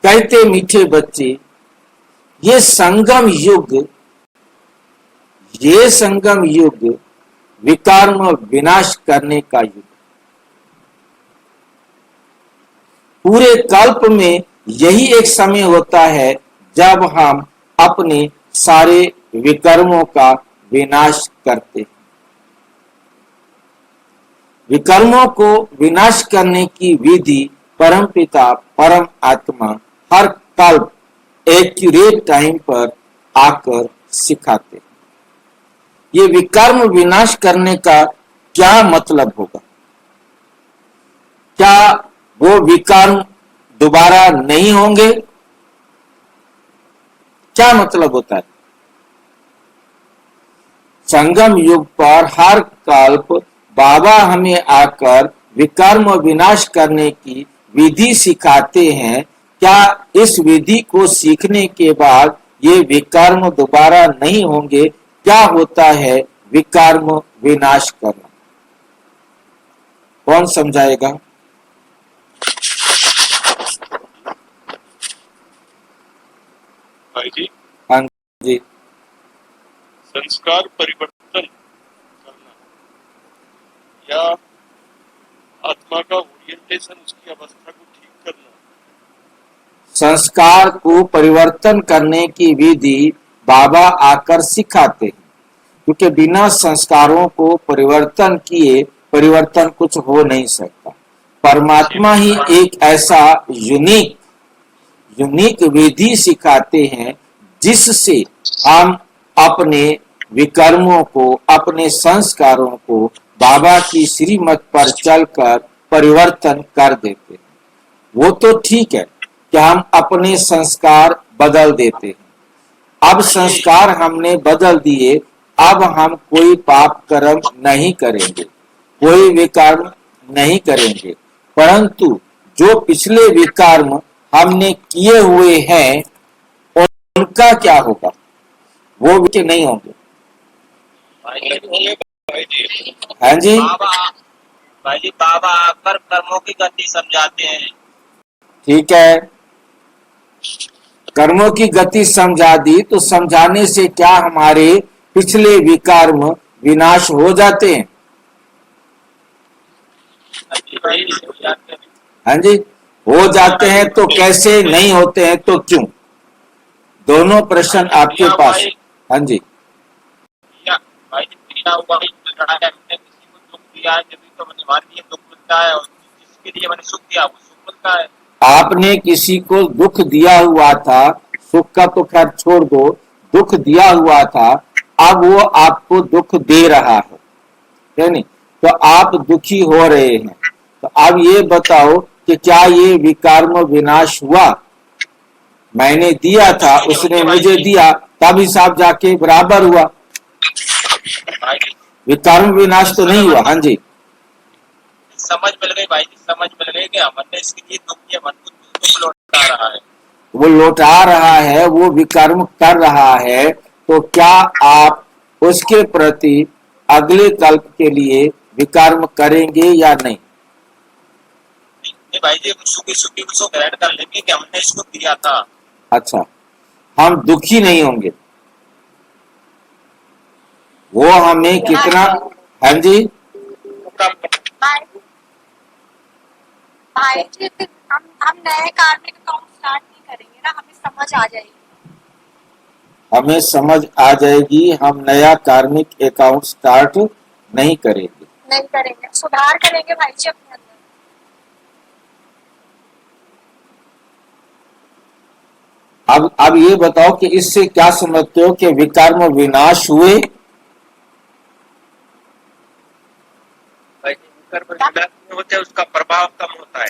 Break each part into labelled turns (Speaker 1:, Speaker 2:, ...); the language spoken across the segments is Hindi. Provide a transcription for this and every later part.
Speaker 1: कहते मीठे बच्चे, ये संगम युग, ये संगम युग विकर्म विनाश करने का युग। पूरे कल्प में यही एक समय होता है जब हम अपने सारे विकर्मों का विनाश करते हैं। विकर्मों को विनाश करने की विधि परमपिता परम आत्मा हर कल्प एक्यूरेट टाइम पर आकर सिखाते हैं। ये विकर्म विनाश करने का क्या मतलब होगा? क्या वो विकर्म दोबारा नहीं होंगे? क्या मतलब होता है? संगम युग पर हर कल्प बाबा हमें आकर विकर्म विनाश करने की विधि सिखाते हैं। क्या इस विधि को सीखने के बाद ये विकर्म दोबारा नहीं होंगे? क्या होता है विकर्म विनाश करना? कौन समझाएगा?
Speaker 2: भाई जी।
Speaker 1: हाँ जी।
Speaker 2: संस्कार परिवर्तन करना या आत्मा का ओरिएंटेशन, उसकी अवस्था को ठीक करना।
Speaker 1: संस्कार को परिवर्तन करने की विधि बाबा आकर सिखाते हैं, क्योंकि बिना संस्कारों को परिवर्तन किए परिवर्तन कुछ हो नहीं सकता। परमात्मा ही एक ऐसा यूनिक विधि सिखाते हैं जिससे हम अपने विकर्मों को, अपने संस्कारों को बाबा की श्रीमत पर चलकर परिवर्तन कर देते हैं। वो तो ठीक है कि हम अपने संस्कार बदल देते हैं। अब संस्कार हमने बदल दिए, अब हम कोई पाप कर्म नहीं करेंगे, कोई विकर्म नहीं करेंगे, परंतु जो पिछले विकर्म हमने किए हुए हैं उनका क्या होगा? वो भी नहीं होंगे। हाँ जी।
Speaker 3: भाई जी, बाबा आकर कर्मों की गति समझाते हैं।
Speaker 1: ठीक है, कर्मों की गति समझा दी तो समझाने से क्या हमारे पिछले विकर्म विनाश हो जाते हैं? हाँ जी, हो जाते हैं। तो कैसे नहीं होते हैं तो क्यों? दोनों प्रश्न आपके पास। हाँ जी।
Speaker 3: भाई जी, किसी को दुख दिया है जब तो मैंने मान लिया दुख मिलता है, और जिसके लिए मैंने सुख दिया वो सुख मिलता है।
Speaker 1: आपने किसी को दुख दिया हुआ था, सुख का तो खैर छोड़ दो, दुख दिया हुआ था, अब वो आपको दुख दे रहा है नहीं? तो आप दुखी हो रहे हैं। तो अब ये बताओ कि क्या ये विकर्म विनाश हुआ? मैंने दिया था, उसने मुझे दिया, तब हिसाब जाके बराबर हुआ। विकर्म विनाश तो नहीं हुआ। हाँ जी,
Speaker 3: समझ मिल गई भाई जी, समझ मिल गई कि मन ने इसके लिए दुख किया, मन को दुख लौटा रहा है।
Speaker 1: वो लौटा रहा है, वो विकर्म कर रहा है। तो क्या आप उसके प्रति अगले कल्प के लिए विकर्म करेंगे या नहीं?
Speaker 3: भाई जी, सुखी सुखी उसको ग्रहण कर लेंगे कि हमने इसको दिया था।
Speaker 1: अच्छा, हम दुखी नहीं होंगे। वो हमें कितना। हाँ जी,
Speaker 4: भाई जी, हम नए कार्मिक अकाउंट स्टार्ट नहीं करेंगे ना, हमें समझ आ जाएगी।
Speaker 1: हमें समझ आ जाएगी, हम नया कार्मिक अकाउंट स्टार्ट नहीं करेंगे,
Speaker 4: सुधार करेंगे भाई जी अपने अंदर।
Speaker 1: अब ये बताओ कि इससे क्या समझते हो कि विकर्म विनाश हुए?
Speaker 3: होते उसका प्रभाव कम होता है।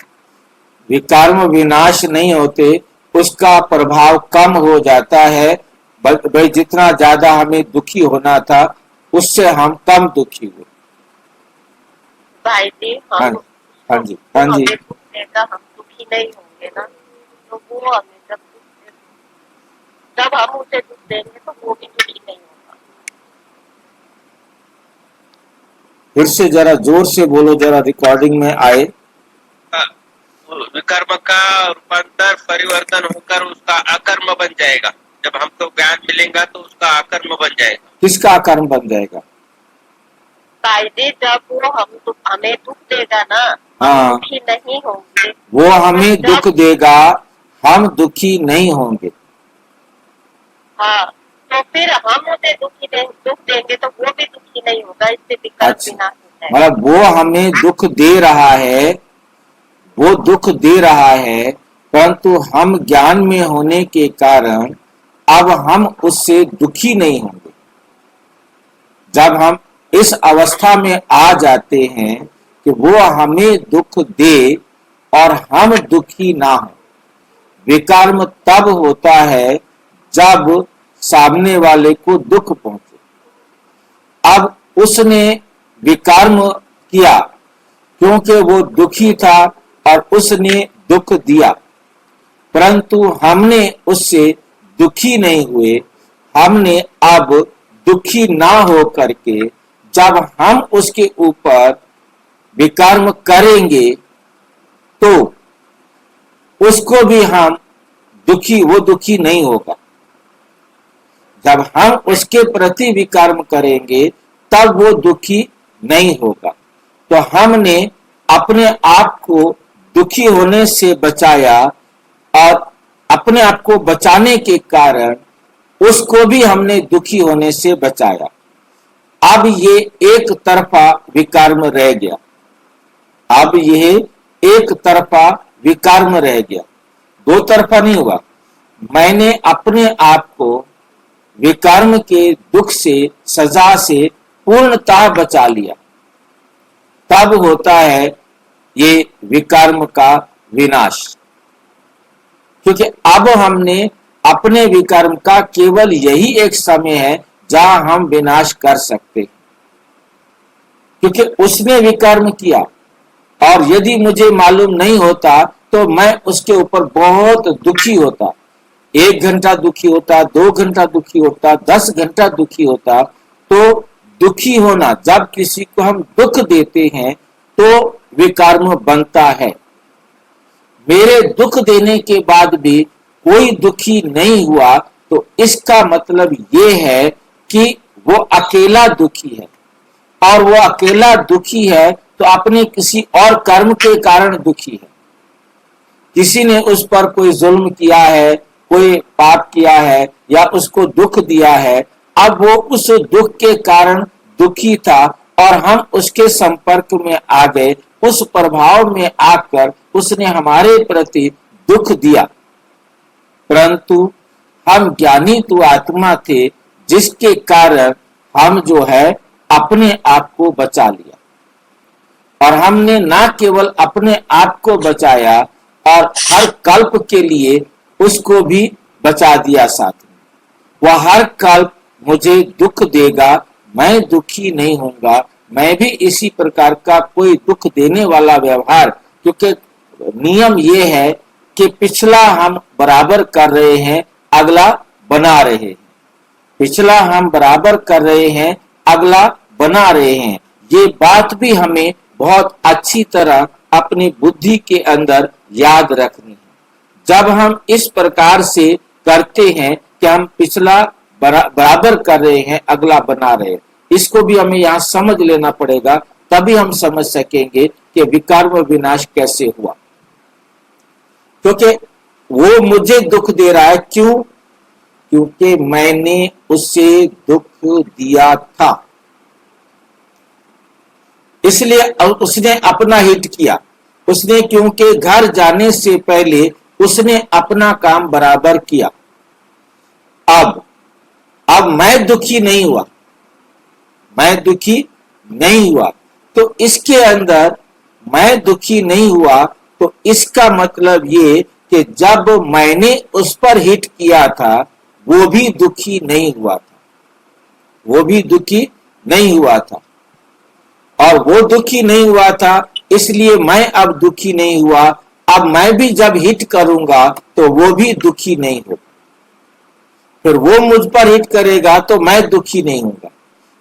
Speaker 1: विकर्म विनाश नहीं होते, उसका प्रभाव कम हो जाता है। भाई जितना ज्यादा हमें दुखी होना था उससे हम कम दुखी हुए।
Speaker 4: भाई जी,
Speaker 1: हाँ जी, हाँ जी।
Speaker 4: हम दुखी नहीं होंगे ना, तो वो हमें जब हम उसे दुख देंगे तो वो भी दुखी नहीं होगा।
Speaker 1: फिर से जरा जोर से बोलो, जरा रिकॉर्डिंग में आए।
Speaker 3: हाँ, विकर्म का रूपांतर परिवर्तन होकर उसका अकर्म बन जाएगा। जब हमको ज्ञान मिलेगा तो उसका अकर्म बन जाएगा।
Speaker 1: किसका कर्म बन जाएगा?
Speaker 5: कायदे जब वो हमें दुख देगा ना,
Speaker 1: हाँ।
Speaker 5: हम दुखी नहीं होंगे।
Speaker 1: वो हमें दुख देगा, हम दुखी नहीं होंगे।
Speaker 5: हाँ, तो फिर हम उसे दुख देंगे तो वो भी दुखी नहीं होगा। इससे विकल्प
Speaker 1: अच्छा।
Speaker 5: विनाश होता है।
Speaker 1: मतलब वो हमें दुख दे रहा है, वो दुख दे रहा है, परंतु हम ज्ञान में होने के कारण अब हम उससे दुखी नहीं होंगे। जब हम इस अवस्था में आ जाते हैं कि वो हमें दुख दे और हम दुखी ना हो। विकर्म तब होता है जब सामने वाले को दुख पहुंचे। अब उसने विकर्म किया क्योंकि वो दुखी था और उसने दुख दिया, परंतु हमने उससे दुखी नहीं हुए। हमने अब दुखी ना हो करके जब हम उसके ऊपर विकर्म करेंगे तो उसको भी हम वो दुखी नहीं होगा। जब हम उसके प्रति विकर्म करेंगे तब वो दुखी नहीं होगा। तो हमने अपने आप को दुखी होने से बचाया और अपने आप को बचाने के कारण उसको भी हमने दुखी होने से बचाया। अब ये एक तरफा विकर्म रह गया। अब यह एक तरफा विकर्म रह गया, दो तरफा नहीं हुआ। मैंने अपने आप को विकर्म के दुख से, सजा से पूर्णतः बचा लिया। तब होता है ये विकर्म का विनाश। क्योंकि अब हमने अपने विकर्म का केवल यही एक समय है जहां हम विनाश कर सकते हैं, क्योंकि उसने विकर्म किया। और यदि मुझे मालूम नहीं होता तो मैं उसके ऊपर बहुत दुखी होता। 1 घंटा दुखी होता, 2 घंटा दुखी होता, 10 घंटा दुखी होता। तो दुखी होना, जब किसी को हम दुख देते हैं तो विकर्म बनता है। मेरे दुख देने के बाद भी कोई दुखी नहीं हुआ तो इसका मतलब ये है कि वो अकेला दुखी है। और वो अकेला दुखी है तो अपने किसी और कर्म के कारण दुखी है। किसी ने उस पर कोई जुल्म किया है, कोई पाप किया है या उसको दुख दिया है। अब वो उस दुख के कारण दुखी था और हम उसके संपर्क में आ गए, उस प्रभाव में आकर उसने हमारे प्रति दुख दिया। परंतु हम ज्ञानी तो आत्मा थे जिसके कारण हम जो है अपने आप को बचा लिया। और हमने ना केवल अपने आप को बचाया और हर कल्प के लिए उसको भी बचा दिया साथ में। वह हर कल्प मुझे दुख देगा, मैं दुखी नहीं होऊंगा। मैं भी इसी प्रकार का कोई दुख देने वाला व्यवहार, क्योंकि नियम ये है कि पिछला हम बराबर कर रहे हैं, अगला बना रहे हैं। पिछला हम बराबर कर रहे हैं, अगला बना रहे हैं। ये बात भी हमें बहुत अच्छी तरह अपनी बुद्धि के अंदर याद रखनी है। जब हम इस प्रकार से करते हैं कि हम पिछला बराबर कर रहे हैं, अगला बना रहे हैं, इसको भी हमें यहाँ समझ लेना पड़ेगा। तभी हम समझ सकेंगे कि विकर्म विनाश कैसे हुआ। क्योंकि वो मुझे दुख दे रहा है, क्यों? क्योंकि मैंने उसे दुख दिया था, इसलिए उसने अपना हित किया। उसने, क्योंकि घर जाने से पहले उसने अपना काम बराबर किया। अब मैं दुखी नहीं हुआ, मैं दुखी नहीं हुआ। तो इसके अंदर मैं दुखी नहीं हुआ तो इसका मतलब ये कि जब मैंने उस पर हिट किया था वो भी दुखी नहीं हुआ था, वो भी दुखी नहीं हुआ था। और वो दुखी नहीं हुआ था इसलिए मैं अब दुखी नहीं हुआ। अब मैं भी जब हिट करूंगा तो वो भी दुखी नहीं होगा। फिर वो मुझ पर हिट करेगा तो मैं दुखी नहीं होगा।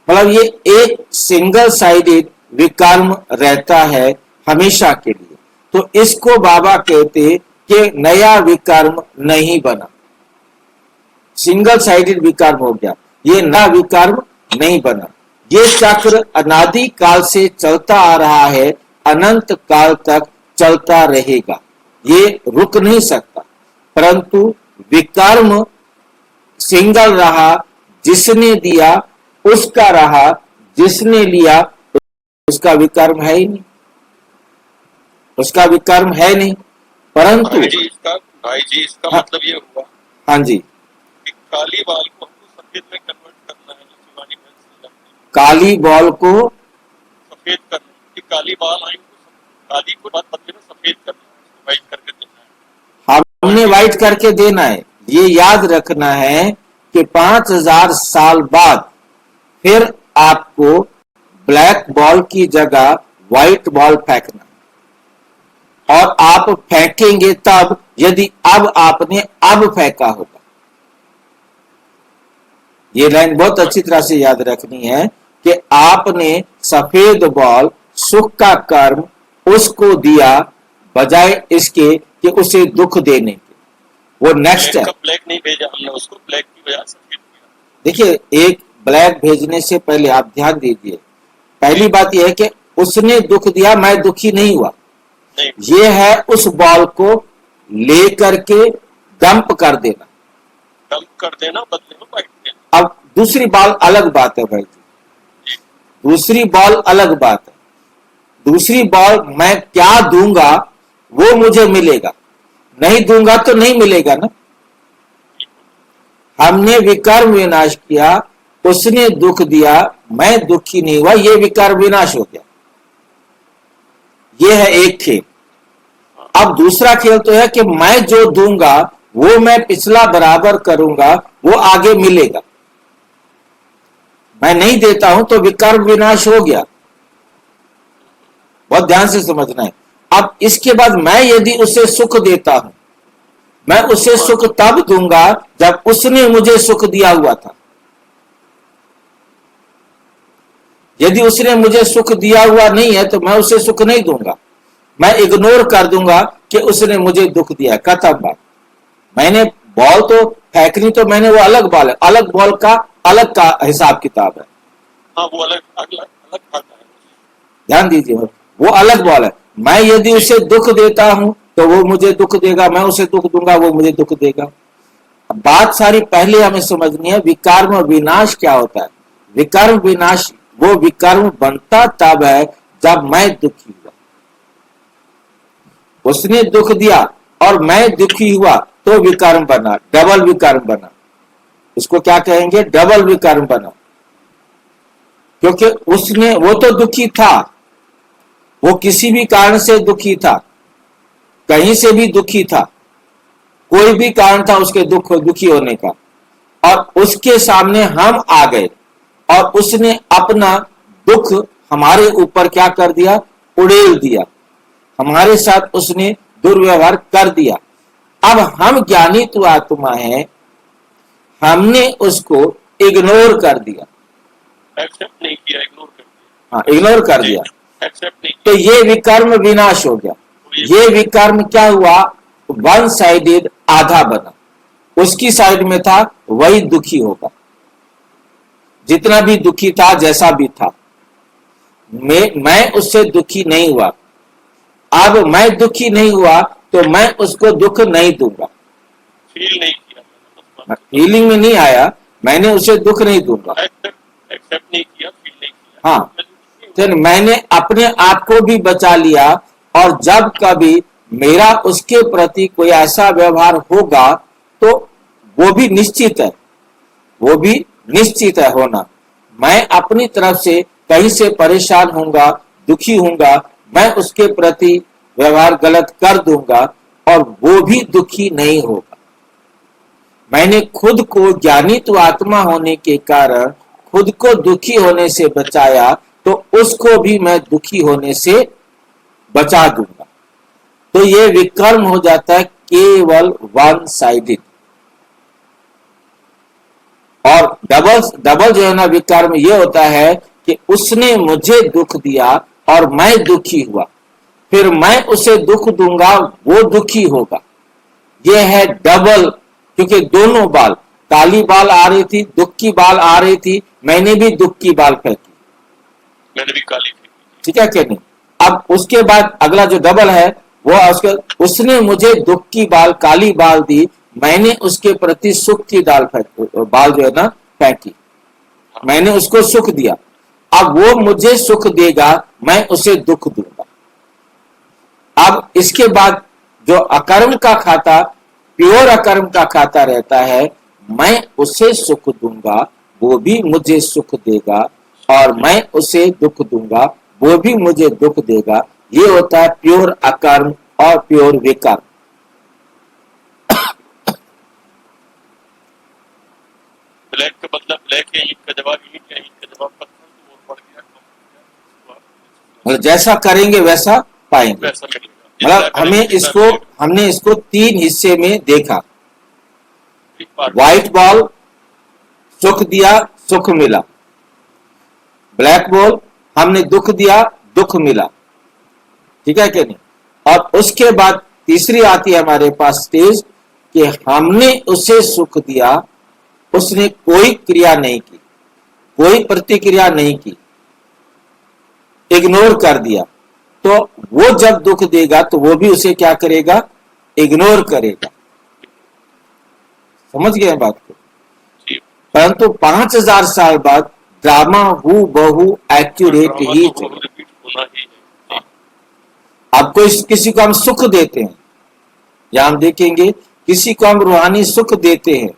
Speaker 1: मतलब ये एक सिंगल साइडेड विकर्म रहता है हमेशा के लिए। तो इसको बाबा कहते कि नया विकर्म नहीं बना, सिंगल साइडेड विकर्म हो गया, ये नया विकर्म नहीं बना। ये चक्र अनादि काल से चलता आ रहा है, अनंत काल तक चलता रहेगा, ये रुक नहीं सकता। परंतु विकर्म सिंगल रहा, जिसने दिया उसका रहा, जिसने लिया उसका विकर्म है ही नहीं, उसका विकर्म है नहीं। परंतु
Speaker 2: भाई जी इसका
Speaker 1: हाँ,
Speaker 2: मतलब ये हुआ
Speaker 1: हाँ जी,
Speaker 2: कि काली बाल को हमको सफेद में कन्वर्ट करना है, जो शिवानी बहन से जानते हैं।
Speaker 1: काली बॉल को
Speaker 2: सफेद करना कि काली बाल आई तो काली को बात बदले में सफेद करना है, वाइट करके देना है।
Speaker 1: हमने वाइट करके देना है। ये याद रखना है कि 5000 साल बाद फिर आपको ब्लैक बॉल की जगह व्हाइट बॉल फेंकना, और आप फेंकेंगे तब यदि अब आपने अब फेंका होगा। ये लाइन बहुत अच्छी तरह से याद रखनी है कि आपने सफेद बॉल सुख का कर्म उसको दिया, बजाय इसके कि उसे दुख देने के। वो नेक्स्ट है।
Speaker 2: ब्लैक नहीं भेजा हमने, उसको ब्लैक की वजह से सफेद किया।
Speaker 1: देखिए, एक ब्लैक भेजने से पहले आप ध्यान दीजिए, पहली बात यह है कि उसने दुख दिया, मैं दुखी नहीं हुआ। ये है उस बॉल को लेकर के डंप कर देना,
Speaker 2: डंप कर देना, बदले में वाइट देना।
Speaker 1: अब दूसरी बॉल अलग बात है भाई जी, दूसरी बॉल अलग बात है। दूसरी बॉल मैं क्या दूंगा वो मुझे मिलेगा, नहीं दूंगा तो नहीं मिलेगा ना। हमने विकर्म विनाश किया, उसने दुख दिया, मैं दुखी नहीं हुआ, ये विकर्म विनाश हो गया। ये है एक खेल। अब दूसरा खेल तो है कि मैं जो दूंगा वो मैं पिछला बराबर करूंगा, वो आगे मिलेगा। मैं नहीं देता हूं तो विकर्म विनाश हो गया, बहुत ध्यान से समझना है। अब इसके बाद मैं यदि उसे सुख देता हूं, मैं उसे सुख तब दूंगा जब उसने मुझे सुख दिया हुआ था। यदि उसने मुझे सुख दिया हुआ नहीं है तो मैं उसे सुख नहीं दूंगा, मैं इग्नोर कर दूंगा कि उसने मुझे दुख दिया, खत्म बात। मैंने बॉल तो फेंकनी, तो मैंने वो अलग बॉल है, अलग बॉल का अलग का हिसाब किताब है।
Speaker 2: हाँ, वो अलग अलग अलग खाता है।
Speaker 1: ध्यान दीजिए, वो अलग बॉल है। मैं यदि उसे दुख देता हूं तो वो मुझे दुख देगा, मैं उसे दुख दूंगा वो मुझे दुख देगा। अब बात सारी पहले हमें समझनी है, विकर्म विनाश क्या होता है। विकर्म विनाश, वो विकर्म बनता तब है जब मैं दुखी हुआ, उसने दुख दिया और मैं दुखी हुआ तो विकर्म बना, डबल विकर्म बना। इसको क्या कहेंगे, डबल विकर्म बना। क्योंकि उसने, वो तो दुखी था, वो किसी भी कारण से दुखी था, कहीं से भी दुखी था, कोई भी कारण था उसके दुखी होने का, और उसके सामने हम आ गए और उसने अपना दुख हमारे ऊपर क्या कर दिया, उड़ेल दिया, हमारे साथ उसने दुर्व्यवहार कर दिया। अब हम ज्ञानी तो आत्मा है, हमने उसको इग्नोर कर दिया,
Speaker 2: एक्सेप्ट नहीं किया, इग्नोर कर दिया।
Speaker 1: हाँ, इग्नोर कर दिया,
Speaker 2: एक्सेप्ट नहीं
Speaker 1: तो ये विकर्म विनाश हो गया। ये विकर्म क्या हुआ, वन साइडेड आधा बना, उसकी साइड में था वही दुखी होगा, जितना भी दुखी था, जैसा भी था। मैं उससे दुखी नहीं हुआ, अब मैं दुखी नहीं हुआ तो मैं उसको दुख नहीं दूंगा।
Speaker 2: फील नहीं किया,
Speaker 1: फीलिंग में नहीं आया, मैंने उसे दुख नहीं दूंगा।
Speaker 2: एक्सेप्ट नहीं किया, फील नहीं किया।
Speaker 1: हाँ, तो मैंने अपने आप को भी बचा लिया, और जब कभी मेरा उसके प्रति कोई ऐसा व्यवहार होगा तो वो भी निश्चित है, वो भी निश्चित है होना। मैं अपनी तरफ से कहीं से परेशान होऊंगा, दुखी होऊंगा, मैं उसके प्रति व्यवहार गलत कर दूंगा और वो भी दुखी नहीं होगा। मैंने खुद को ज्ञानी तो आत्मा होने के कारण खुद को दुखी होने से बचाया, तो उसको भी मैं दुखी होने से बचा दूंगा। तो ये विकर्म हो जाता है केवल वन साइडेड। और डबल जो है ना विकर्म, ये होता है कि उसने मुझे दुख दिया और मैं दुखी हुआ, फिर मैं उसे दुख दूंगा, वो दुखी होगा। यह है डबल, क्योंकि दोनों बाल, काली बाल आ रही थी, दुख की बाल आ रही थी, मैंने भी दुख की बाल फेंकी,
Speaker 2: मैंने भी काली फेंकी।
Speaker 1: ठीक है कि नहीं। अब उसके बाद अगला जो डबल है वो उसने मुझे दुख की बाल, काली बाल दी, मैंने उसके प्रति सुख की बाल जो है ना फेंकी, मैंने उसको सुख दिया। अब वो मुझे सुख देगा, मैं उसे दुख दूंगा। अब इसके बाद जो अकर्म का खाता, प्योर अकर्म का खाता रहता है, मैं उसे सुख दूंगा, वो भी मुझे सुख देगा, और मैं उसे दुख दूंगा, वो भी मुझे दुख देगा। ये होता है प्योर अकर्म और प्योर विकर्म।
Speaker 2: ब्लैक का मतलब ब्लैक है, ईट का जवाब ईट है, ईट का जवाब पत्थर, तो वो पड़ गया,
Speaker 1: मतलब जैसा करेंगे वैसा पाएंगे।
Speaker 2: वैसा मिलेगा।
Speaker 1: मतलब हमने इसको 3 हिस्से में देखा।
Speaker 2: एक बार
Speaker 1: व्हाइट बॉल सुख दिया, सुख मिला। ब्लैक बॉल हमने दुख दिया, दुख मिला, ठीक है कि नहीं। और उसके बाद तीसरी आती है हमारे पास स्टेज कि हमने उसे सुख दिया, उसने कोई क्रिया नहीं की, कोई प्रतिक्रिया नहीं की, इग्नोर कर दिया, तो वो जब दुख देगा तो वो भी उसे क्या करेगा, इग्नोर करेगा। समझ गए बात को।
Speaker 2: जी,
Speaker 1: परंतु 5000 साल बाद ड्रामा हु बहु एक्यूरेट
Speaker 2: ड्रामा
Speaker 1: ही
Speaker 2: तो
Speaker 1: चले।
Speaker 2: रिपीट होना ही है।
Speaker 1: आपको किसी को हम सुख देते हैं, या हम देखेंगे किसी को हम रूहानी सुख देते हैं,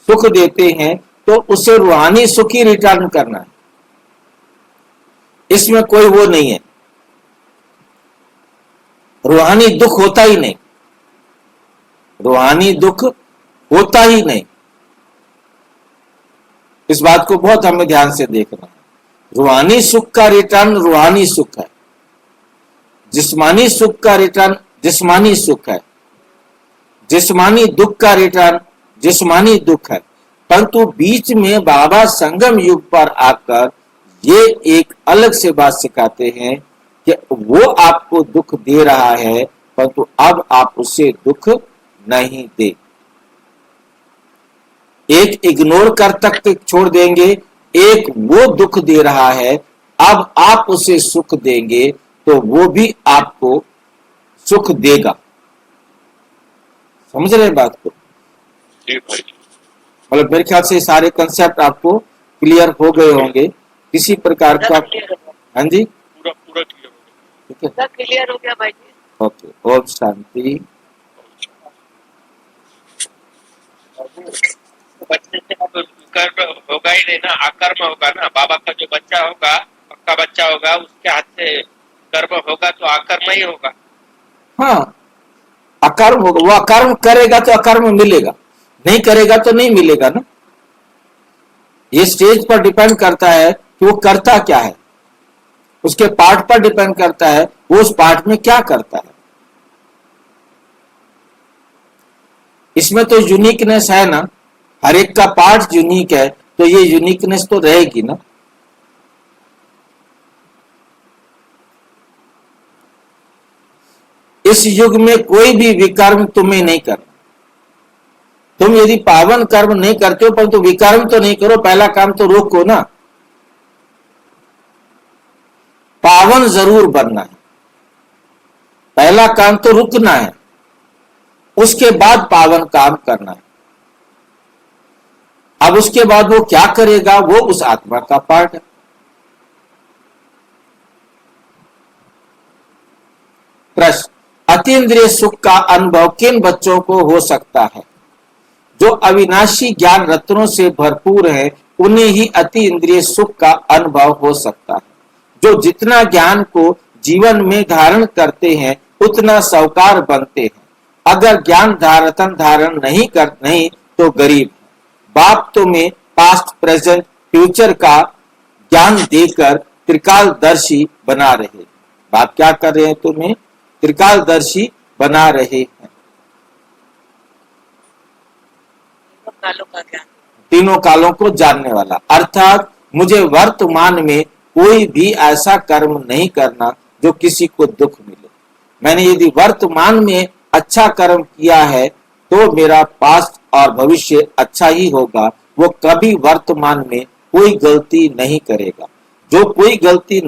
Speaker 1: सुख देते हैं तो उसे रूहानी सुख ही रिटर्न करना है, इसमें कोई वो नहीं है। रूहानी दुख होता ही नहीं, रूहानी दुख होता ही नहीं। इस बात को बहुत हमें ध्यान से देखना है। रूहानी सुख का रिटर्न रूहानी सुख है, जिस्मानी सुख का रिटर्न जिस्मानी सुख है, जिस्मानी दुख का रिटर्न जिस्मानी दुख है। परंतु बीच में बाबा संगम युग पर आकर ये एक अलग से बात सिखाते हैं कि वो आपको दुख दे रहा है, परंतु अब आप उसे दुख नहीं दे। एक इग्नोर कर तक छोड़ देंगे, एक वो दुख दे रहा है, अब आप उसे सुख देंगे तो वो भी आपको सुख देगा। समझ रहे हैं बात को।
Speaker 2: जी भाई,
Speaker 1: मतलब मेरे ख्याल से सारे कंसेप्ट आपको क्लियर हो गए होंगे। किसी प्रकार का,
Speaker 5: क्लियर हो गया,
Speaker 1: हाँ जी,
Speaker 2: पूरा पूरा क्लियर हो गया।
Speaker 1: ठीक है,
Speaker 5: सब क्लियर हो गया भाई जी।
Speaker 1: ओके, ओम शांति।
Speaker 3: बच्चे से अब कर्म होगा ही नहीं ना, अकर्म होगा ना। बाबा का जो बच्चा होगा, पक्का बच्चा होगा, उसके हाथ से कर्म होगा तो अकर्म ही होगा।
Speaker 1: हाँ, अकर्म होगा, वो अकर्म करेगा तो अकर्म मिलेगा, नहीं करेगा तो नहीं मिलेगा ना। ये स्टेज पर डिपेंड करता है कि वो करता क्या है, उसके पार्ट पर डिपेंड करता है वो उस पार्ट में क्या करता है। इसमें तो यूनिकनेस है ना, हर एक का पार्ट यूनिक है, तो ये यूनिकनेस तो रहेगी ना। इस युग में कोई भी विकर्म तुम्हें नहीं करना। तुम यदि पावन कर्म नहीं करते हो, परंतु विकर्म तो नहीं करो, पहला काम तो रोको ना। पावन जरूर बनना है, पहला काम तो रुकना है, उसके बाद पावन काम करना है। अब उसके बाद वो क्या करेगा, वो उस आत्मा का पार्ट है। प्रश्न, अतीन्द्रिय सुख का अनुभव किन बच्चों को हो सकता है? जो अविनाशी ज्ञान रत्नों से भरपूर है, उन्हें ही अति इंद्रिय सुख का अनुभव हो सकता है। जो जितना ज्ञान को जीवन में धारण करते हैं, उतना साहूकार बनते हैं। अगर ज्ञान धारण नहीं तो गरीब। बाप तुम्हें पास्ट प्रेजेंट फ्यूचर का ज्ञान देकर त्रिकालदर्शी बना रहे। बाप क्या कर रहे हैं? तुम्हें त्रिकालदर्शी बना रहे हैं।
Speaker 5: कालों का ज्ञान,
Speaker 1: तीनों कालों को जानने वाला, अर्थात मुझे वर्तमान में कोई भी ऐसा कर्म नहीं करना जो किसी को दुख मिले। मैंने यदि वर्तमान में अच्छा कर्म किया है तो मेरा पास्ट और भविष्य अच्छा ही होगा। वो कभी वर्तमान में कोई गलती नहीं करेगा। जो कोई गलती नहीं